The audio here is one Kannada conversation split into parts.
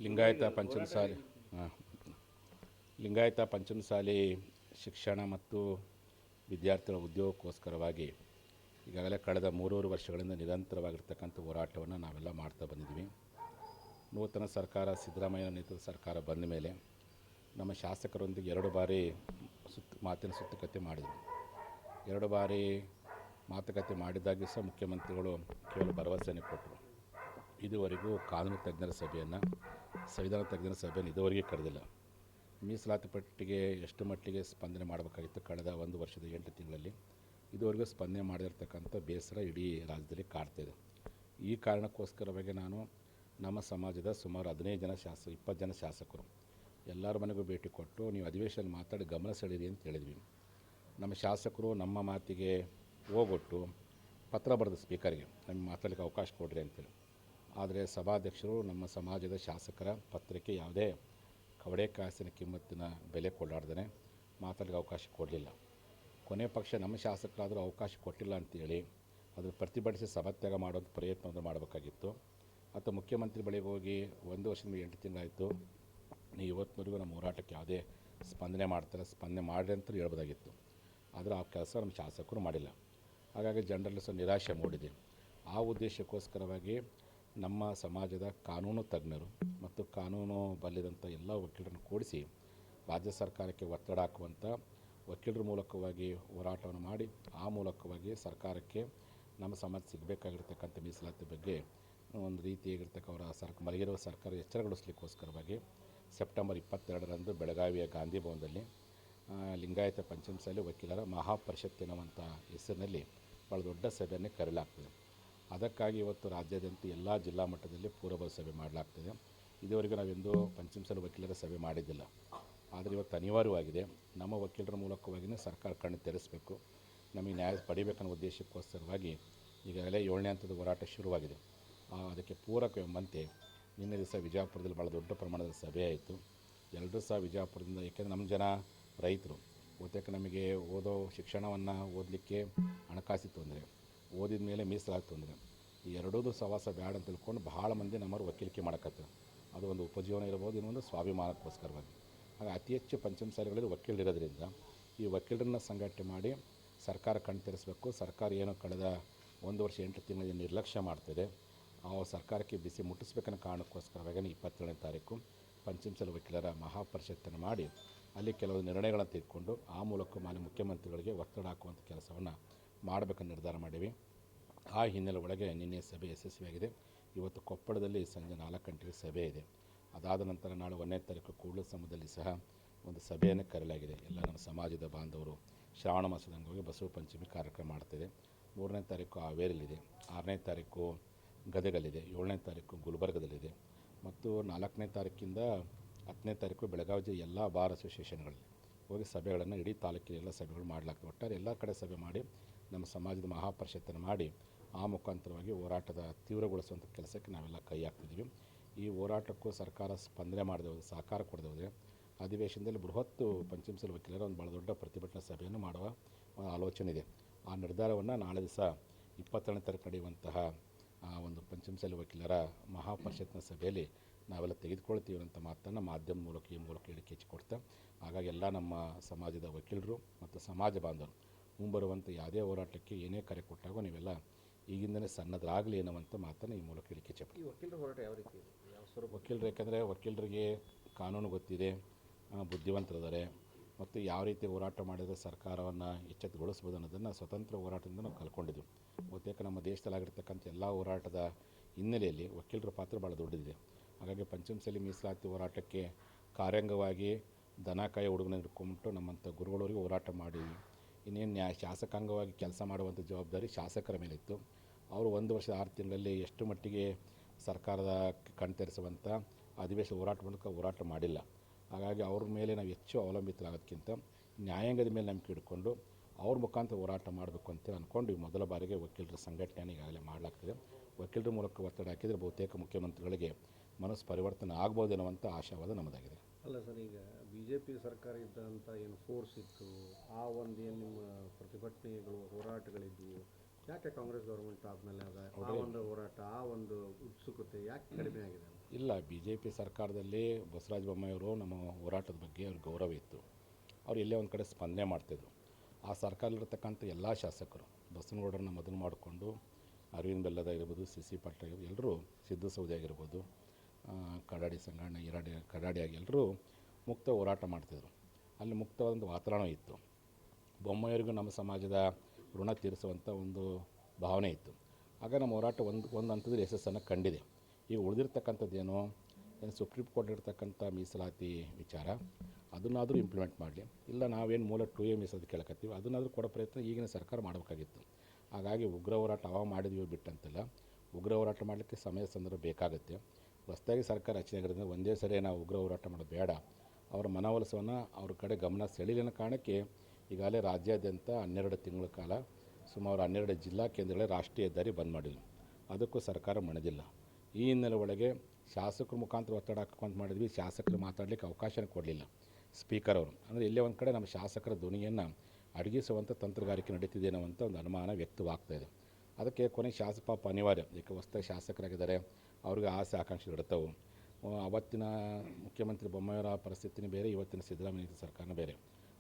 ಲಿಂಗಾಯತ ಪಂಚಮಸಾಲಿ ಲಿಂಗಾಯತ ಪಂಚಮಸಾಲಿ ಶಿಕ್ಷಣ ಮತ್ತು ವಿದ್ಯಾರ್ಥಿಗಳ ಉದ್ಯೋಗಕ್ಕೋಸ್ಕರವಾಗಿ ಈಗಾಗಲೇ ಕಳೆದ 3 ವರ್ಷಗಳಿಂದ ನಿರಂತರವಾಗಿರ್ತಕ್ಕಂಥ ಹೋರಾಟವನ್ನು ನಾವೆಲ್ಲ ಮಾಡ್ತಾ ಬಂದಿದ್ದೀವಿ. ನೂತನ ಸರ್ಕಾರ ಸಿದ್ದರಾಮಯ್ಯ ನೇತೃತ್ವದ ಸರ್ಕಾರ ಬಂದ ಮೇಲೆ ನಮ್ಮ ಶಾಸಕರೊಂದಿಗೆ 2 ಬಾರಿ ಮಾತಿನ ಸುತ್ತುಕತೆ ಮಾಡಿದ್ವಿ. 2 ಬಾರಿ ಮಾತುಕತೆ ಮಾಡಿದಾಗಿ ಸಹ ಮುಖ್ಯಮಂತ್ರಿಗಳು ಕೇವಲ ಭರವಸೆಯನ್ನು ಕೊಟ್ಟರು. ಇದುವರೆಗೂ ಕಾನೂನು ತಜ್ಞರ ಸಭೆಯನ್ನು, ಸಂವಿಧಾನ ತಜ್ಞರ ಸಭೆಯನ್ನು ಇದುವರೆಗೆ ಕರೆದಿಲ್ಲ. ಮೀಸಲಾತಿ ಪಟ್ಟಿಗೆ ಎಷ್ಟು ಮಟ್ಟಿಗೆ ಸ್ಪಂದನೆ ಮಾಡಬೇಕಾಗಿತ್ತು ಕಳೆದ 1 ವರ್ಷದ 8 ತಿಂಗಳಲ್ಲಿ, ಇದುವರೆಗೂ ಸ್ಪಂದನೆ ಮಾಡಿರ್ತಕ್ಕಂಥ ಬೇಸರ ಇಡೀ ರಾಜ್ಯದಲ್ಲಿ ಕಾಡ್ತಿದೆ. ಈ ಕಾರಣಕ್ಕೋಸ್ಕರವಾಗಿ ನಾನು ನಮ್ಮ ಸಮಾಜದ ಸುಮಾರು 15 ಜನ 20 ಜನ ಶಾಸಕರು ಎಲ್ಲರ ಮನೆಗೂ ಭೇಟಿ ಕೊಟ್ಟು ನೀವು ಅಧಿವೇಶನ ಮಾತಾಡಿ ಗಮನ ಸೆಳೀರಿ ಅಂತ ಹೇಳಿದ್ವಿ. ನಮ್ಮ ಶಾಸಕರು ನಮ್ಮ ಮಾತಿಗೆ ಹೋಗೊಟ್ಟು ಪತ್ರ ಬರೆದು ಸ್ಪೀಕರ್ಗೆ ನಮಗೆ ಮಾತಾಡಲಿಕ್ಕೆ ಅವಕಾಶ ಕೊಡ್ರಿ ಅಂತೇಳಿ. ಆದರೆ ಸಭಾಧ್ಯಕ್ಷರು ನಮ್ಮ ಸಮಾಜದ ಶಾಸಕರ ಪತ್ರಕ್ಕೆ ಯಾವುದೇ ಕವಡೆ ಕಾಸಿನ ಕಿಮ್ಮತ್ತಿನ ಬೆಲೆ ಕೊಳ್ಳಾರ್ದೇ ಮಾತಾಡಲಿಕ್ಕೆ ಅವಕಾಶ ಕೊಡಲಿಲ್ಲ. ಕೊನೆ ಪಕ್ಷ ನಮ್ಮ ಶಾಸಕರಾದರೂ ಅವಕಾಶ ಕೊಟ್ಟಿಲ್ಲ ಅಂತೇಳಿ ಅದನ್ನು ಪ್ರತಿಭಟಿಸಿ ಸಭಾತ್ಯಾಗ ಮಾಡೋದು ಪ್ರಯತ್ನವನ್ನು ಮಾಡಬೇಕಾಗಿತ್ತು. ಅಥವಾ ಮುಖ್ಯಮಂತ್ರಿ ಬಳಿಗೆ ಹೋಗಿ 1 ವರ್ಷದಿಂದ 8 ತಿಂಗಳಾಯಿತು, ನೀವು ಇವತ್ತಿನವರೆಗೂ ನಮ್ಮ ಹೋರಾಟಕ್ಕೆ ಯಾವುದೇ ಸ್ಪಂದನೆ ಮಾಡ್ತಾರೆ, ಸ್ಪಂದನೆ ಮಾಡಿರಿ ಅಂತ ಹೇಳ್ಬೋದಾಗಿತ್ತು. ಆದರೆ ಆ ಕೆಲಸ ನಮ್ಮ ಶಾಸಕರು ಮಾಡಿಲ್ಲ. ಹಾಗಾಗಿ ಜನರಲ್ಲಿ ಸ್ವಲ್ಪ ನಿರಾಶೆ ಮೂಡಿದೆ. ಆ ಉದ್ದೇಶಕ್ಕೋಸ್ಕರವಾಗಿ ನಮ್ಮ ಸಮಾಜದ ಕಾನೂನು ತಜ್ಞರು ಮತ್ತು ಕಾನೂನು ಬಲ್ಲಿದಂಥ ಎಲ್ಲ ವಕೀಲರನ್ನು ಕೂಡಿಸಿ ರಾಜ್ಯ ಸರ್ಕಾರಕ್ಕೆ ಒತ್ತಡ ಹಾಕುವಂಥ ವಕೀಲರ ಮೂಲಕವಾಗಿ ಹೋರಾಟವನ್ನು ಮಾಡಿ ಆ ಮೂಲಕವಾಗಿ ಸರ್ಕಾರಕ್ಕೆ ನಮ್ಮ ಸಮಾಜ ಸಿಗಬೇಕಾಗಿರ್ತಕ್ಕಂಥ ಮೀಸಲಾತಿ ಬಗ್ಗೆ ಒಂದು ರೀತಿಯಾಗಿರ್ತಕ್ಕ ಅವರ ಮಲಗಿರುವ ಸರ್ಕಾರ ಎಚ್ಚರಗೊಳಿಸಲಿಕ್ಕೋಸ್ಕರವಾಗಿ ಸೆಪ್ಟೆಂಬರ್ 22ರಂದು ಬೆಳಗಾವಿಯ ಗಾಂಧಿ ಭವನದಲ್ಲಿ ಲಿಂಗಾಯತ ಪಂಚಮಸಾಲಿ ವಕೀಲರ ಮಹಾಪರಿಷತ್ ಎನ್ನುವಂಥ ಹೆಸರಿನಲ್ಲಿ ಭಾಳ ದೊಡ್ಡ ಸಭೆಯನ್ನೇ ಕರೆಯಲಾಗ್ತದೆ. ಅದಕ್ಕಾಗಿ ಇವತ್ತು ರಾಜ್ಯಾದ್ಯಂತ ಎಲ್ಲ ಜಿಲ್ಲಾ ಮಟ್ಟದಲ್ಲಿ ಪೂರ್ವಭಾವಿ ಸಭೆ ಮಾಡಲಾಗ್ತದೆ. ಇದುವರೆಗೂ ನಾವೆಂದೂ ಪಂಚಮಸಾಲಿ ವಕೀಲರ ಸಭೆ ಮಾಡಿದ್ದಿಲ್ಲ. ಆದರೆ ಇವತ್ತು ಅನಿವಾರ್ಯವಾಗಿದೆ. ನಮ್ಮ ವಕೀಲರ ಮೂಲಕವಾಗಿಯೇ ಸರ್ಕಾರ ಕಣ್ಣು ತೆರೆಸಬೇಕು, ನಮಗೆ ನ್ಯಾಯ ಪಡಿಬೇಕನ್ನೋ ಉದ್ದೇಶಕ್ಕೋಸ್ಕರವಾಗಿ ಈಗಾಗಲೇ 7ನೇ ಹಂತದ ಹೋರಾಟ ಶುರುವಾಗಿದೆ. ಅದಕ್ಕೆ ಪೂರಕವೆಂಬಂತೆ ನಿನ್ನೆ ದಿವಸ ವಿಜಯಪುರದಲ್ಲಿ ಭಾಳ ದೊಡ್ಡ ಪ್ರಮಾಣದ ಸಭೆ ಆಯಿತು. ಎಲ್ಲರೂ ಸಹ ವಿಜಯಪುರದಿಂದ, ಏಕೆಂದರೆ ನಮ್ಮ ಜನ ರೈತರು, ಬಹುತೇಕ ನಮಗೆ ಶಿಕ್ಷಣವನ್ನು ಓದಲಿಕ್ಕೆ ಹಣಕಾಸು ತೊಂದರೆ, ಓದಿದ ಮೇಲೆ ಮೀಸಲಾತಿ ತೊಂದರೆ, ಈ ಎರಡೂ ಸವಾಸ ಬೇಡ ಅಂತ ತಿಳ್ಕೊಂಡು ಭಾಳ ಮಂದಿ ನಮ್ಮವ್ರು ವಕೀಲಿಕೆ ಮಾಡಕತ್ತಾರೆ. ಅದು ಒಂದು ಉಪಜೀವನ ಇರ್ಬೋದು, ಇನ್ನೊಂದು ಸ್ವಾಭಿಮಾನಕ್ಕೋಸ್ಕರವಾಗಿ. ಹಾಗೆ ಅತಿ ಹೆಚ್ಚು ಪಂಚಮಸಾಲಿಗಳಲ್ಲಿ ವಕೀಲರಿರೋದ್ರಿಂದ ಈ ವಕೀಲರನ್ನ ಸಂಘಟನೆ ಮಾಡಿ ಸರ್ಕಾರ ಕಣ್ಣು ತೆರೆಸಬೇಕು. ಸರ್ಕಾರ ಏನು ಕಳೆದ 1 ವರ್ಷ 8 ತಿಂಗಳಲ್ಲಿ ನಿರ್ಲಕ್ಷ್ಯ ಮಾಡ್ತಿದೆ, ಆ ಸರ್ಕಾರಕ್ಕೆ ಬಿಸಿ ಮುಟ್ಟಿಸ್ಬೇಕನ್ನೋ ಕಾರಣಕ್ಕೋಸ್ಕರವಾಗಿ 27ನೇ ತಾರೀಕು ಪಂಚಮಸಾಲಿ ವಕೀಲರ ಮಹಾಪರಿಷತ್ತನ್ನು ಮಾಡಿ ಅಲ್ಲಿ ಕೆಲವು ನಿರ್ಣಯಗಳನ್ನು ತೆಗೆದುಕೊಂಡು ಆ ಮೂಲಕ ಮಾನ್ಯ ಮುಖ್ಯಮಂತ್ರಿಗಳಿಗೆ ಒತ್ತಡ ಹಾಕುವಂಥ ಕೆಲಸವನ್ನು ಮಾಡಬೇಕಂತ ನಿರ್ಧಾರ ಮಾಡೀವಿ. ಆ ಹಿನ್ನೆಲೆ ಒಳಗೆ ನಿನ್ನೆ ಸಭೆ ಯಶಸ್ವಿಯಾಗಿದೆ. ಇವತ್ತು ಕೊಪ್ಪಳದಲ್ಲಿ ಸಂಜೆ 4 ಗಂಟೆಗೆ ಸಭೆ ಇದೆ. ಅದಾದ ನಂತರ ನಾಳೆ 1ನೇ ತಾರೀಕು ಕೂಡಲ ಸಂಗಮದಲ್ಲಿ ಸಹ ಒಂದು ಸಭೆಯನ್ನು ಕರೆಯಲಾಗಿದೆ. ಎಲ್ಲ ನಮ್ಮ ಸಮಾಜದ ಬಾಂಧವರು ಶ್ರಾವಣ ಮಾಸದ ಅಂಗವಾಗಿ ಬಸವ ಪಂಚಮಿ ಕಾರ್ಯಕ್ರಮ ಮಾಡ್ತಿದೆ. 3ನೇ ತಾರೀಕು ಹಾವೇರಿಯಲ್ಲಿದೆ, 6ನೇ ತಾರೀಕು ಗದಗಲ್ಲಿದೆ, 7ನೇ ತಾರೀಕು ಗುಲ್ಬರ್ಗದಲ್ಲಿದೆ ಮತ್ತು 4ನೇ ತಾರೀಕಿಂದ 10ನೇ ತಾರೀಕು ಬೆಳಗಾವಿ ಎಲ್ಲ ಬಾರ್ ಅಸೋಸಿಯೇಷನ್ಗಳಲ್ಲಿ ಹೋಗಿ ಸಭೆಗಳನ್ನು ಇಡೀ ತಾಲೂಕಿನೆಲ್ಲ ಸಭೆಗಳು ಮಾಡಲಾಗ್ತದೆ. ಒಟ್ಟಾರೆ ಎಲ್ಲ ಕಡೆ ಸಭೆ ಮಾಡಿ ನಮ್ಮ ಸಮಾಜದ ಮಹಾಪರಿಷತ್ತನ್ನು ಮಾಡಿ ಆ ಮುಖಾಂತರವಾಗಿ ಹೋರಾಟದ ತೀವ್ರಗೊಳಿಸುವಂಥ ಕೆಲಸಕ್ಕೆ ನಾವೆಲ್ಲ ಕೈ ಹಾಕ್ತಿದ್ದೀವಿ. ಈ ಹೋರಾಟಕ್ಕೂ ಸರ್ಕಾರ ಸ್ಪಂದನೆ ಮಾಡದೆ ಹೋದರೆ, ಸಹಕಾರ ಕೊಡದೆ ಹೋದರೆ ಅಧಿವೇಶನದಲ್ಲಿ ಬೃಹತ್ ಪಂಚಮಸಾಲಿ ವಕೀಲರ ಒಂದು ಭಾಳ ದೊಡ್ಡ ಪ್ರತಿಭಟನಾ ಸಭೆಯನ್ನು ಮಾಡುವ ಆಲೋಚನೆ ಇದೆ. ಆ ನಿರ್ಧಾರವನ್ನು ನಾಳೆ ದಿವಸ 22ನೇ ತಾರೀಕು ನಡೆಯುವಂತಹ ಒಂದು ಪಂಚಮಸಾಲಿ ವಕೀಲರ ಮಹಾಪರಿಷತ್ನ ಸಭೆಯಲ್ಲಿ ನಾವೆಲ್ಲ ತೆಗೆದುಕೊಳ್ತೀವಿ ಅಂತ ಮಾತನ್ನು ಮಾಧ್ಯಮ ಮೂಲಕ ಈ ಮೂಲಕ ಹೇಳಿಕೆ ಹೆಚ್ಚಿಕೊಡ್ತಾ, ಹಾಗಾಗಿ ಎಲ್ಲ ನಮ್ಮ ಸಮಾಜದ ವಕೀಲರು ಮತ್ತು ಸಮಾಜ ಬಾಂಧವರು ಮುಂಬರುವಂಥ ಯಾವುದೇ ಹೋರಾಟಕ್ಕೆ ಏನೇ ಕರೆ ಕೊಟ್ಟಾಗೂ ನೀವೆಲ್ಲ ಈಗಿಂದಲೇ ಸನ್ನದ್ಧರಾಗಲಿ ಅನ್ನುವಂಥ ಮಾತನ್ನು ಈ ಮೂಲಕ ಹೇಳಿಕೆ ಹೆಚ್ಚಿಕೊಡ್ತೀವಿ. ಈ ವಕೀಲರ ಹೋರಾಟ ಯಾವ ರೀತಿ ವಕೀಲರು, ಯಾಕಂದರೆ ವಕೀಲರಿಗೆ ಕಾನೂನು ಗೊತ್ತಿದೆ, ಬುದ್ಧಿವಂತರಿದ್ದಾರೆ ಮತ್ತು ಯಾವ ರೀತಿ ಹೋರಾಟ ಮಾಡಿದರೆ ಸರ್ಕಾರವನ್ನು ಎಚ್ಚೆತ್ತುಗೊಳಿಸ್ಬೋದು ಅನ್ನೋದನ್ನು ಸ್ವತಂತ್ರ ಹೋರಾಟದಿಂದ ನಾವು ಕಲ್ಕೊಂಡಿದ್ದೀವಿ. ಬಹುತೇಕ ನಮ್ಮ ದೇಶದಲ್ಲಾಗಿರ್ತಕ್ಕಂಥ ಎಲ್ಲ ಹೋರಾಟದ ಹಿನ್ನೆಲೆಯಲ್ಲಿ ವಕೀಲರ ಪಾತ್ರ ಭಾಳ ದೊಡ್ಡದಿದೆ. ಹಾಗಾಗಿ ಪಂಚಮಸಾಲಿ ಮೀಸಲಾತಿ ಹೋರಾಟಕ್ಕೆ ಕಾರ್ಯಾಂಗವಾಗಿ ದನಕಾಯ ಹುಡುಗನ ಹಿಡ್ಕೊಂಬಿಟ್ಟು ನಮ್ಮಂಥ ಗುರುಗಳವರಿಗೆ ಹೋರಾಟ ಮಾಡಿದ್ವಿ. ಇನ್ನೇನು ಶಾಸಕಾಂಗವಾಗಿ ಕೆಲಸ ಮಾಡುವಂಥ ಜವಾಬ್ದಾರಿ ಶಾಸಕರ ಮೇಲಿತ್ತು. ಅವರು 1 ವರ್ಷದ 6 ತಿಂಗಳಲ್ಲಿ ಎಷ್ಟು ಮಟ್ಟಿಗೆ ಸರ್ಕಾರದ ಕಣ್ತೆರೆಸುವಂಥ ಅಧಿವೇಶನ ಹೋರಾಟ ಮೂಲಕ ಹೋರಾಟ ಮಾಡಿಲ್ಲ. ಹಾಗಾಗಿ ಅವ್ರ ಮೇಲೆ ನಾವು ಹೆಚ್ಚು ಅವಲಂಬಿತರಾಗೋದಕ್ಕಿಂತ ನ್ಯಾಯಾಂಗದ ಮೇಲೆ ನಂಬಿಕೆ ಇಟ್ಕೊಂಡು ಅವ್ರ ಮುಖಾಂತರ ಹೋರಾಟ ಮಾಡಬೇಕು ಅಂತೇಳಿ ಅಂದ್ಕೊಂಡು ಈ ಮೊದಲ ಬಾರಿಗೆ ವಕೀಲರ ಸಂಘಟನೆಯನ್ನು ಈಗಾಗಲೇ ಮಾಡಲಾಗ್ತದೆ. ವಕೀಲರ ಮೂಲಕ ಒತ್ತಡ ಹಾಕಿದರೆ ಬಹುತೇಕ ಮುಖ್ಯಮಂತ್ರಿಗಳಿಗೆ ಮನಸ್ಸು ಪರಿವರ್ತನೆ ಆಗ್ಬೋದು ಅನ್ನುವಂಥ ಆಶಾವಾದ ನಮ್ಮದಾಗಿದೆ. ಅಲ್ಲ ಸರ್, ಈಗ BJP ಸರ್ಕಾರ ಇದ್ದಂಥ ಏನು ಫೋರ್ಸ್ ಇತ್ತು, ಆ ಒಂದು ಏನು ನಿಮ್ಮ ಪ್ರತಿಭಟನೆಗಳು ಹೋರಾಟಗಳಿದ್ವು, ಯಾಕೆ ಕಾಂಗ್ರೆಸ್ ಗೌರ್ಮೆಂಟ್ ಆದಮೇಲೆ ಆ ಒಂದು ಹೋರಾಟ, ಆ ಒಂದು ಉತ್ಸುಕತೆ ಯಾಕೆ ಕಡಿಮೆ ಆಗಿದೆ ಅಂತ? ಇಲ್ಲ, ಬಿ ಜೆ ಪಿ ಸರ್ಕಾರದಲ್ಲಿ ಬಸವರಾಜ ಬೊಮ್ಮಾಯಿಯವರು ನಮ್ಮ ಹೋರಾಟದ ಬಗ್ಗೆ ಅವ್ರಿಗೆ ಗೌರವ ಇತ್ತು. ಅವ್ರು ಎಲ್ಲೇ ಒಂದು ಕಡೆ ಸ್ಪಂದನೆ ಮಾಡ್ತಿದ್ರು. ಆ ಸರ್ಕಾರದಲ್ಲಿರ್ತಕ್ಕಂಥ ಎಲ್ಲ ಶಾಸಕರು ಬಸವನಗೌಡರನ್ನ ಮೊದಲು ಮಾಡಿಕೊಂಡು ಅರವಿಂದ್ ಬೆಲ್ಲದ ಇರ್ಬೋದು, ಸಿ ಸಿ ಪಾಟೀಲ್ ಆಗಿರ್ಬೋದು, ಎಲ್ಲರೂ ಸಿದ್ದು ಸೌದಿ ಆಗಿರ್ಬೋದು, ಕಡಾಡಿ ಸಂಗಣ್ಣ ಕಡಾಡಿ ಆಗಿ ಎಲ್ಲರೂ ಮುಕ್ತ ಹೋರಾಟ ಮಾಡ್ತಿದ್ರು. ಅಲ್ಲಿ ಮುಕ್ತವಾದ ವಾತಾವರಣ ಇತ್ತು. ಬೊಮ್ಮಾಯಿಯವರಿಗೂ ನಮ್ಮ ಸಮಾಜದ ಋಣ ತೀರಿಸುವಂಥ ಒಂದು ಭಾವನೆ ಇತ್ತು. ಆಗ ನಮ್ಮ ಹೋರಾಟ ಒಂದು ಹಂತದಲ್ಲಿ ಯಶಸ್ಸನ್ನು ಕಂಡಿದೆ. ಈಗ ಉಳಿದಿರ್ತಕ್ಕಂಥದ್ದೇನು, ಸುಪ್ರೀಂ ಕೋರ್ಟ್ ಇರ್ತಕ್ಕಂಥ ಮೀಸಲಾತಿ ವಿಚಾರ, ಅದನ್ನಾದರೂ ಇಂಪ್ಲಿಮೆಂಟ್ ಮಾಡಲಿ. ಇಲ್ಲ ನಾವೇನು ಮೂಲ 2A ಮೀಸಲಾತಿ ಕೇಳಕತ್ತೀವಿ ಅದನ್ನಾದರೂ ಕೊಡೋ ಪ್ರಯತ್ನ ಈಗಿನ ಸರ್ಕಾರ ಮಾಡಬೇಕಾಗಿತ್ತು. ಹಾಗಾಗಿ ಉಗ್ರ ಹೋರಾಟ ಮಾಡಿದ್ವಿ ಬಿಟ್ಟಂತಿಲ್ಲ. ಉಗ್ರ ಹೋರಾಟ ಮಾಡಲಿಕ್ಕೆ ಸಮಯ ಸಂದರ್ಭ ಬೇಕಾಗುತ್ತೆ. ಹೊಸದಾಗಿ ಸರ್ಕಾರ ರಚನೆ ಆಗಿರೋದ್ರಿಂದ ಒಂದೇ ಸರಿ ನಾವು ಉಗ್ರ ಹೋರಾಟ ಮಾಡೋದು ಬೇಡ. ಅವರ ಮನವೊಲಿಸವನ್ನು ಅವ್ರ ಕಡೆ ಗಮನ ಸೆಳೆಯಲಿನ ಕಾರಣಕ್ಕೆ ಈಗಾಗಲೇ ರಾಜ್ಯಾದ್ಯಂತ 12 ತಿಂಗಳ ಕಾಲ ಸುಮಾರು 12 ಜಿಲ್ಲಾ ಕೇಂದ್ರಗಳೇ ರಾಷ್ಟ್ರೀಯ ಹೆದ್ದಾರಿ ಬಂದ್ ಮಾಡಿದ್ವಿ. ಅದಕ್ಕೂ ಸರ್ಕಾರ ಮಣಿದಿಲ್ಲ. ಈ ಹಿನ್ನೆಲೆ ಒಳಗೆ ಶಾಸಕರ ಮುಖಾಂತರ ಒತ್ತಡ ಹಾಕೊಂಡು ಮಾಡಿದ್ವಿ. ಶಾಸಕರು ಮಾತಾಡಲಿಕ್ಕೆ ಅವಕಾಶನೇ ಕೊಡಲಿಲ್ಲ ಸ್ಪೀಕರ್ ಅವರು. ಅಂದರೆ ಇಲ್ಲೇ ಒಂದು ಕಡೆ ನಮ್ಮ ಶಾಸಕರ ಧ್ವನಿಯನ್ನು ಅಡಗಿಸುವಂಥ ತಂತ್ರಗಾರಿಕೆ ನಡೀತಿದೆ ಅನ್ನುವಂಥ ಒಂದು ಅನುಮಾನ ವ್ಯಕ್ತವಾಗ್ತಾಯಿದೆ. ಅದಕ್ಕೆ ಕೊನೆಗೆ ಪಾಪ ಅನಿವಾರ್ಯ. ಏಕೆ ಹೊಸದಾಗಿ ಶಾಸಕರಾಗಿದ್ದಾರೆ, ಅವ್ರಿಗೆ ಆಸೆ ಆಕಾಂಕ್ಷೆಗಳು ಇರ್ತವೆ. ಅವತ್ತಿನ ಮುಖ್ಯಮಂತ್ರಿ ಬೊಮ್ಮಾಯಿಯವರ ಪರಿಸ್ಥಿತಿನೇ ಬೇರೆ, ಇವತ್ತಿನ ಸಿದ್ದರಾಮಯ್ಯ ಸರ್ಕಾರನೇ ಬೇರೆ.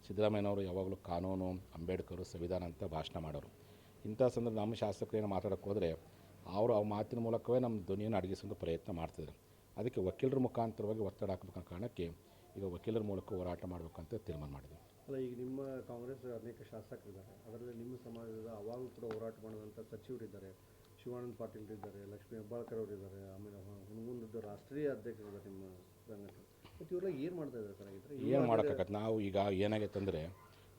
ಸಿದ್ದರಾಮಯ್ಯನವರು ಯಾವಾಗಲೂ ಕಾನೂನು, ಅಂಬೇಡ್ಕರ್, ಸಂವಿಧಾನ ಅಂತ ಭಾಷಣ ಮಾಡೋರು. ಇಂಥ ಸಂದರ್ಭ ನಮ್ಮ ಶಾಸಕರು ಏನು ಮಾತಾಡೋಕ್ಕೆ ಹೋದರೆ ಅವರು ಆ ಮಾತಿನ ಮೂಲಕವೇ ನಮ್ಮ ಧ್ವನಿಯನ್ನು ಅಡಗಿಸುವಂಥ ಪ್ರಯತ್ನ ಮಾಡ್ತಿದ್ದಾರೆ. ಅದಕ್ಕೆ ವಕೀಲರ ಮುಖಾಂತರವಾಗಿ ಒತ್ತಡ ಹಾಕಬೇಕನ್ನೋ ಕಾರಣಕ್ಕೆ ಈಗ ವಕೀಲರ ಮೂಲಕ ಹೋರಾಟ ಮಾಡಬೇಕಂತ ತೀರ್ಮಾನ ಮಾಡಿದ್ವಿ. ಅಲ್ಲ, ಈಗ ನಿಮ್ಮ ಕಾಂಗ್ರೆಸ್ ಅನೇಕ ಶಾಸಕರಿದ್ದಾರೆ, ಅದರಲ್ಲಿ ನಿಮ್ಮ ಸಮಾಜದ ಅವಾಗೂ ಕೂಡ ಹೋರಾಟ ಮಾಡುವಂಥ ಸಚಿವರಿದ್ದಾರೆ. ಶಿವಾನಂದ ಪಾಟೀಲ್ ಇದ್ದಾರೆ, ಲಕ್ಷ್ಮೀ ಹೆಬ್ಬಾಳ್ಕರ್ ಅವರಿದ್ದಾರೆ, ಆಮೇಲೆ ಹುನಗುಂದದ ರಾಷ್ಟ್ರೀಯ ಅಧ್ಯಕ್ಷರಿದ್ದಾರೆ ನಿಮ್ಮ ಸಂಘಟನೆ. ಮತ್ತು ಇವರೆಲ್ಲ ಏನು ಮಾಡ್ತಾ ಇದ್ದಾರೆ ಸರ್? ಆಗಿದ್ದರೆ ಏನು ಮಾಡೋಕ್ಕಾಗತ್ತೆ? ನಾವು ಈಗ ಏನಾಗೈತೆ ಅಂದರೆ,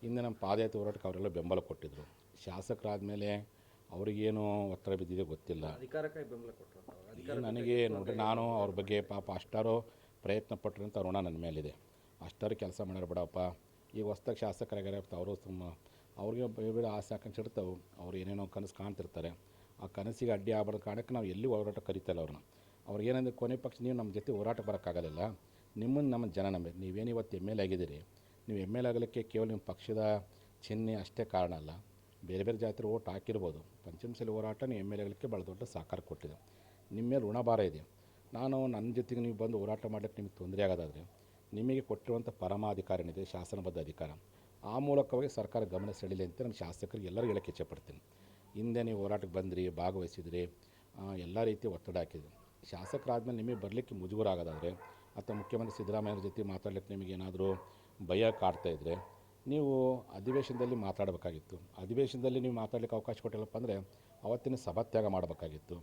ಹಿಂದೆ ನಮ್ಮ ಪಾದಯಾತ್ರೆ ಹೋರಾಟಕ್ಕೆ ಅವರೆಲ್ಲ ಬೆಂಬಲ ಕೊಟ್ಟಿದ್ದರು. ಶಾಸಕರಾದಮೇಲೆ ಅವ್ರಿಗೇನು ಒತ್ತಡ ಬಿದ್ದಿದೆ ಗೊತ್ತಿಲ್ಲ. ಅಧಿಕಾರಕ್ಕಾಗಿ ಬೆಂಬಲ ಕೊಟ್ಟರು. ನನಗೆ ನೋಡ್ರಿ, ನಾನು ಅವ್ರ ಬಗ್ಗೆ ಪಾಪ ಅಷ್ಟಾರು ಪ್ರಯತ್ನ ಪಟ್ಟರು ಅಂತ ಋಣ ನನ್ನ ಮೇಲಿದೆ. ಅಷ್ಟಾರು ಕೆಲಸ ಮಾಡ್ಯಾರ ಬಿಡಪ್ಪ. ಈಗ ಹೊಸ್ದಾಗಿ ಶಾಸಕರಾಗ್ಯಾರ, ಅವರು ಅವ್ರಿಗೆ ಬೇರೆ ಆಸೆ ಆಕಾಂಕ್ಷೆ ಇರ್ತಾವೆ. ಅವ್ರು ಏನೇನೋ ಕನಸು ಕಾಣ್ತಿರ್ತಾರೆ. ಆ ಕನಸಿಗೆ ಅಡ್ಡಿ ಆಗ್ಬಾರ್ದು ಕಾರಣಕ್ಕೆ ನಾವು ಎಲ್ಲಿ ಹೋರಾಟ ಕರಿತಲ್ಲ ಅವ್ರನ್ನ. ಅವ್ರಿಗೇನಂದ್ರೆ ಕೊನೆ ಪಕ್ಷ ನೀವು ನಮ್ಮ ಜೊತೆ ಹೋರಾಟ ಬರೋಕ್ಕಾಗಲ್ಲ, ನಿಮ್ಮನ್ನು ನಮ್ಮ ಜನ ನಂಬಿ. ನೀವೇನು ಇವತ್ತು MLA ಆಗಿದ್ದೀರಿ, ನೀವು MLA ಆಗಲಿಕ್ಕೆ ಕೇವಲ ನಿಮ್ಮ ಪಕ್ಷದ ಚಿಹ್ನೆ ಅಷ್ಟೇ ಕಾರಣ ಅಲ್ಲ. ಬೇರೆ ಬೇರೆ ಜಾತಿರು ಓಟ್ ಹಾಕಿರ್ಬೋದು. ಪಂಚಮಸಾಲಿ ಹೋರಾಟ ನೀವು MLA ಆಗಲಿಕ್ಕೆ ಭಾಳ ದೊಡ್ಡ ಸಹಕಾರ ಕೊಟ್ಟಿದೆ. ನಿಮ್ಮ ಮೇಲೆ ಋಣಭಾರ ಇದೆ. ನಾನು ನನ್ನ ಜೊತೆಗೆ ನೀವು ಬಂದು ಹೋರಾಟ ಮಾಡಲಿಕ್ಕೆ ನಿಮಗೆ ತೊಂದರೆ ಆಗೋದಾದರೆ, ನಿಮಗೆ ಕೊಟ್ಟಿರುವಂಥ ಪರಮಾಧಿಕಾರ ಏನಿದೆ, ಶಾಸನಬದ್ಧ ಅಧಿಕಾರ, ಆ ಮೂಲಕವಾಗಿ ಸರ್ಕಾರ ಗಮನ ಸೆಳೀಲಿ ಅಂತ ನಮ್ಮ ಶಾಸಕರಿಗೆ ಎಲ್ಲರಿಗೂ ಹೇಳಕ್ಕೆ ಇಚ್ಛೆಪಡ್ತೀನಿ. ಹಿಂದೆ ನೀವು ಹೋರಾಟಕ್ಕೆ ಬಂದಿರಿ, ಭಾಗವಹಿಸಿದ್ರಿ, ಎಲ್ಲ ರೀತಿಯ ಒತ್ತಡ ಹಾಕಿದ್ರಿ. ಶಾಸಕರಾದಮೇಲೆ ನಿಮಗೆ ಬರಲಿಕ್ಕೆ ಮುಜುಗರ ಆಗೋದಾದರೆ, ಅಥವಾ ಮುಖ್ಯಮಂತ್ರಿ ಸಿದ್ದರಾಮಯ್ಯರ ಜೊತೆ ಮಾತಾಡಲಿಕ್ಕೆ ನಿಮಗೇನಾದರೂ ಭಯ ಕಾಡ್ತಾಯಿದ್ರೆ ನೀವು ಅಧಿವೇಶನದಲ್ಲಿ ಮಾತಾಡಬೇಕಾಗಿತ್ತು. ಅಧಿವೇಶನದಲ್ಲಿ ನೀವು ಮಾತಾಡಲಿಕ್ಕೆ ಅವಕಾಶ ಕೊಟ್ಟಿಲ್ಲಪ್ಪ ಅಂದರೆ ಅವತ್ತಿನ ಸಭಾತ್ಯಾಗ ಮಾಡಬೇಕಾಗಿತ್ತು.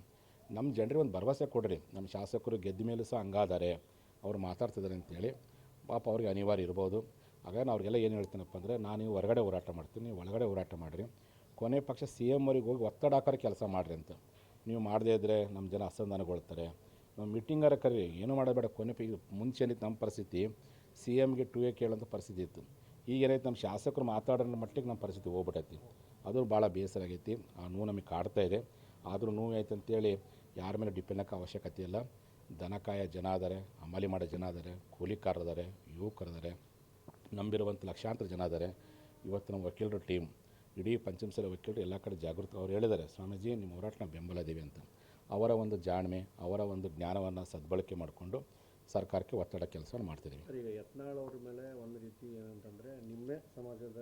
ನಮ್ಮ ಜನರಿಗೆ ಒಂದು ಭರವಸೆ ಕೊಡ್ರಿ, ನಮ್ಮ ಶಾಸಕರು ಗೆದ್ದ ಮೇಲೂ ಸಹ ಹಂಗಾದರೆ ಅವ್ರು ಮಾತಾಡ್ತಿದ್ದಾರೆ ಅಂತೇಳಿ. ಪಾಪ ಅವ್ರಿಗೆ ಅನಿವಾರ್ಯ ಇರ್ಬೋದು. ಆಗ ನಾನು ಅವ್ರಿಗೆಲ್ಲ ಏನು ಹೇಳ್ತೀನಪ್ಪ ಅಂದರೆ, ನಾನು ಹೊರಗಡೆ ಹೋರಾಟ ಮಾಡ್ತೀನಿ, ನೀವು ಒಳಗಡೆ ಹೋರಾಟ ಮಾಡಿರಿ. ಕೊನೆ ಪಕ್ಷ CM ಅವ್ರಿಗೆ ಹೋಗಿ ಒತ್ತಡ ಹಾಕೋರು ಕೆಲಸ ಮಾಡಿರಿ ಅಂತ. ನೀವು ಮಾಡದೇ ಇದ್ದರೆ ನಮ್ಮ ಜನ ಅಸಮಾಧಾನಗೊಳ್ತಾರೆ. ನಾವು ಮೀಟಿಂಗಾರ ಕರೀರಿ, ಏನೂ ಮಾಡೋಬೇಡ. ಕೊನೆ ಮುಂಚೆ ನಮ್ಮ ಪರಿಸ್ಥಿತಿ CMಗೆ 2A ಕೇಳೋಂಥ ಪರಿಸ್ಥಿತಿ ಇತ್ತು. ಈಗ ಏನೈತೆ, ನಮ್ಮ ಶಾಸಕರು ಮಾತಾಡೋ ಮಟ್ಟಿಗೆ ನಮ್ಮ ಪರಿಸ್ಥಿತಿ ಹೋಗ್ಬಿಟ್ಟೈತಿ. ಅದು ಭಾಳ ಬೇಸರ ಆಗೈತಿ. ಆ ನೋವು ನಮಗೆ ಕಾಡ್ತಾ ಇದೆ. ಆದರೂ ನೋವು ಐತೆ ಅಂತೇಳಿ ಯಾರ ಮೇಲೆ ಡಿಪೆಂಡ್ ಹಾಕೋ ಅವಶ್ಯಕತೆ ಇಲ್ಲ. ದನಕಾಯ ಜನ ಇದ್ದಾರೆ, ಹಮಾಲಿ ಮಾಡೋ ಜನ ಇದ್ದಾರೆ, ಕೂಲಿಕಾರರಿದ್ದಾರೆ, ಯುವಕರಿದ್ದಾರೆ, ನಂಬಿರುವಂಥ ಲಕ್ಷಾಂತರ ಜನ ಇದ್ದಾರೆ. ಇವತ್ತು ನಮ್ಮ ವಕೀಲರ ಟೀಮ್, ಇಡೀ ಪಂಚಮಸಾಲಿ ವಕೀಲರು ಎಲ್ಲ ಕಡೆ ಜಾಗೃತಿ. ಅವ್ರು ಹೇಳಿದ್ದಾರೆ, ಸ್ವಾಮೀಜಿ ನಿಮ್ಮ ಹೋರಾಟ ಬೆಂಬಲ ಇದ್ದೀವಿ ಅಂತ. ಅವರ ಒಂದು ಜಾಣ್ಮೆ, ಅವರ ಒಂದು ಜ್ಞಾನವನ್ನು ಸದ್ಬಳಕೆ ಮಾಡಿಕೊಂಡು ಸರ್ಕಾರಕ್ಕೆ ಒತ್ತಡ ಕೆಲಸವನ್ನು ಮಾಡ್ತಿದ್ದೀವಿ. ಈಗ ಯತ್ನಾಳ್ ಅವ್ರ ಮೇಲೆ ಒಂದು ರೀತಿ ಏನಂತಂದರೆ, ನಿಮ್ಮೇ ಸಮಾಜದ